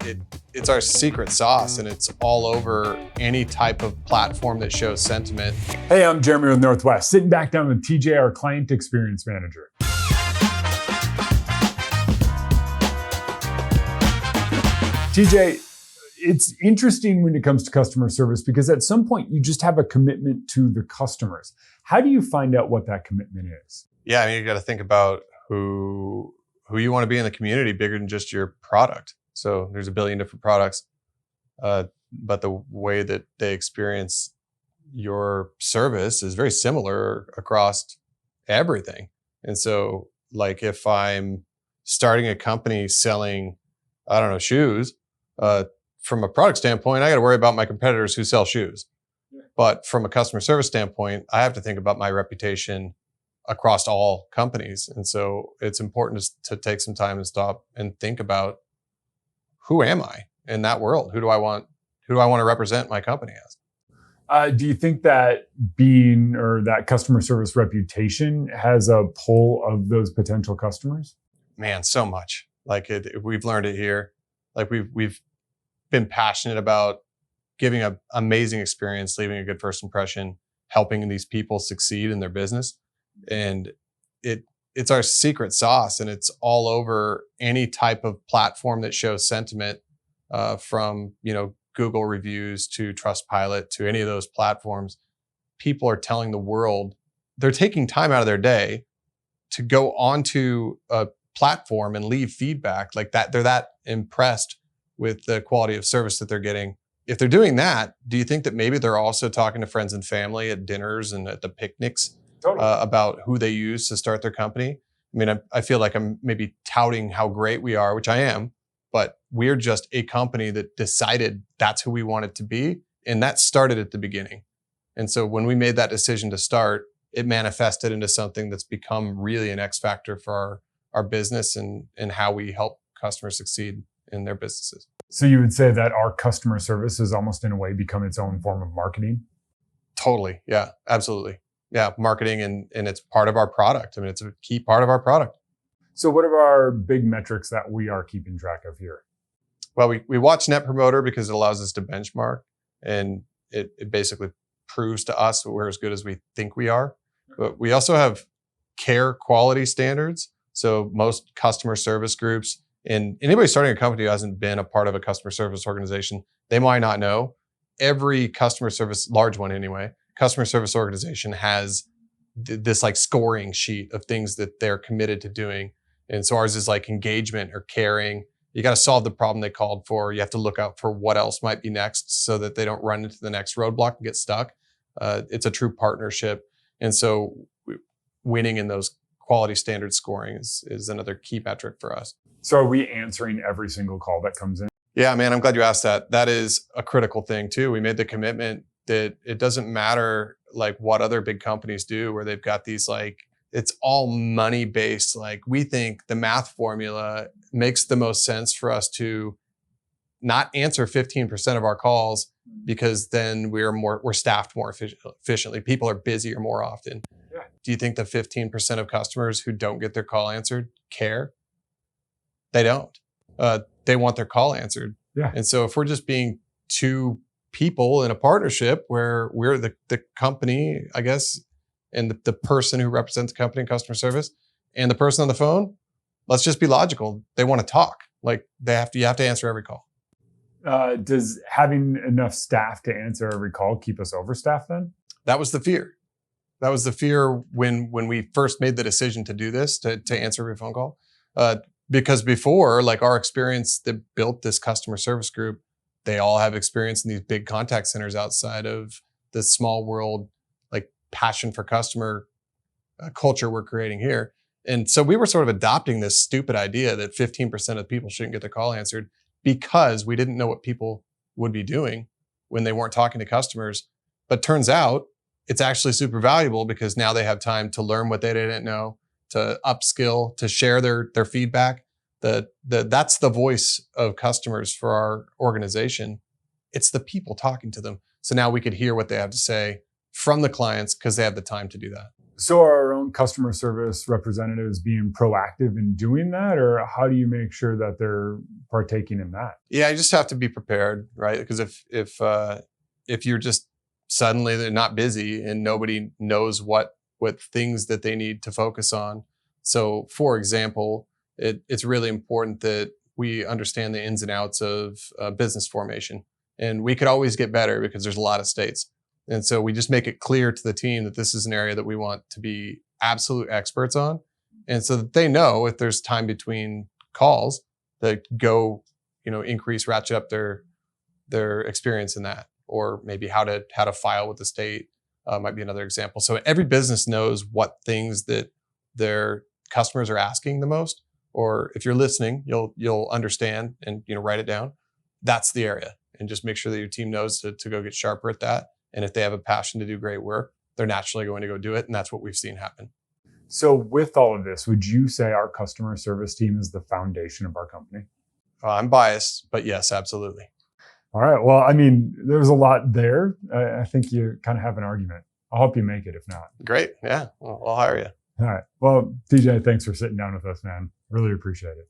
it's our secret sauce, and it's all over any type of platform that shows sentiment. Hey, I'm Jeremy with Northwest, sitting back down with TJ, our client experience manager. TJ, it's interesting when it comes to customer service because at some point you just have a commitment to the customers. How do you find out what that commitment is? Yeah, I mean, you got to think about who you want to be in the community, bigger than just your product. So there's a billion different products, but the way that they experience your service is very similar across everything. And so, like, if I'm starting a company selling, I don't know, shoes, from a product standpoint, I got to worry about my competitors who sell shoes. But from a customer service standpoint, I have to think about my reputation across all companies. And so it's important to take some time and stop and think about, who am I in that world? Who do I want to represent my company as? Do you think that being or that customer service reputation has a pull of those potential customers? Man, so much. Like we've learned it here. Like we've been passionate about giving an amazing experience, leaving a good first impression, helping these people succeed in their business. And it's our secret sauce, and it's all over any type of platform that shows sentiment, from, Google reviews to Trustpilot to any of those platforms. People are telling the world, they're taking time out of their day to go onto a platform and leave feedback like that. They're that impressed with the quality of service that they're getting. If they're doing that, do you think that maybe they're also talking to friends and family at dinners and at the picnics? Totally. About who they use to start their company? I mean, I feel like I'm maybe touting how great we are, which I am, but we're just a company that decided that's who we wanted to be. And that started at the beginning. And so when we made that decision to start, it manifested into something that's become really an X factor for our business and how we help customers succeed in their businesses. So you would say that our customer service has almost in a way become its own form of marketing? Totally. Yeah, absolutely. Yeah, marketing, and it's part of our product. I mean, it's a key part of our product. So what are our big metrics that we are keeping track of here? Well, we watch Net Promoter because it allows us to benchmark, and it basically proves to us that we're as good as we think we are. But we also have care quality standards. So most customer service groups, and anybody starting a company who hasn't been a part of a customer service organization, they might not know. Every customer service, large one anyway, customer service organization has this like scoring sheet of things that they're committed to doing. And so ours is like engagement or caring. You got to solve the problem they called for. You have to look out for what else might be next so that they don't run into the next roadblock and get stuck. It's a true partnership. And so winning in those quality standard scoring is another key metric for us. So are we answering every single call that comes in? Yeah, man, I'm glad you asked that. That is a critical thing too. We made the commitment that it doesn't matter like what other big companies do where they've got these like, it's all money based. Like we think the math formula makes the most sense for us to not answer 15% of our calls because then we're staffed more efficiently. People are busier more often. Yeah. Do you think the 15% of customers who don't get their call answered care? They don't. They want their call answered. Yeah. And so if we're just being two people in a partnership where we're the company, I guess, and the person who represents the company in customer service and the person on the phone, let's just be logical. They want to talk. Like you have to answer every call. Does having enough staff to answer every call keep us overstaffed then? That was the fear. That was the fear when we first made the decision to do this, to answer every phone call. Because before, like our experience that built this customer service group, they all have experience in these big contact centers outside of the small world, like passion for customer culture we're creating here. And so we were sort of adopting this stupid idea that 15% of people shouldn't get their call answered because we didn't know what people would be doing when they weren't talking to customers. But turns out it's actually super valuable because now they have time to learn what they didn't know, to upskill, to share their feedback. That's the voice of customers for our organization. It's the people talking to them. So now we could hear what they have to say from the clients because they have the time to do that. So are our own customer service representatives being proactive in doing that, or how do you make sure that they're partaking in that? Yeah, you just have to be prepared, right? Because if you're just suddenly they're not busy and nobody knows what things that they need to focus on. So, for example, it's really important that we understand the ins and outs of business formation, and we could always get better because there's a lot of states. And so we just make it clear to the team that this is an area that we want to be absolute experts on, and so that they know if there's time between calls that go, increase, ratchet up their experience in that, or maybe how to file with the state might be another example. So every business knows what things that their customers are asking the most, or if you're listening, you'll understand and write it down. That's the area, and just make sure that your team knows to go get sharper at that. And if they have a passion to do great work, they're naturally going to go do it, and that's what we've seen happen. So with all of this, would you say our customer service team is the foundation of our company? I'm biased, but yes, absolutely. All right. Well, I mean, there's a lot there. I think you kind of have an argument. I'll help you make it if not. Great. Yeah, I'll hire you. All right. Well, TJ, thanks for sitting down with us, man. Really appreciate it.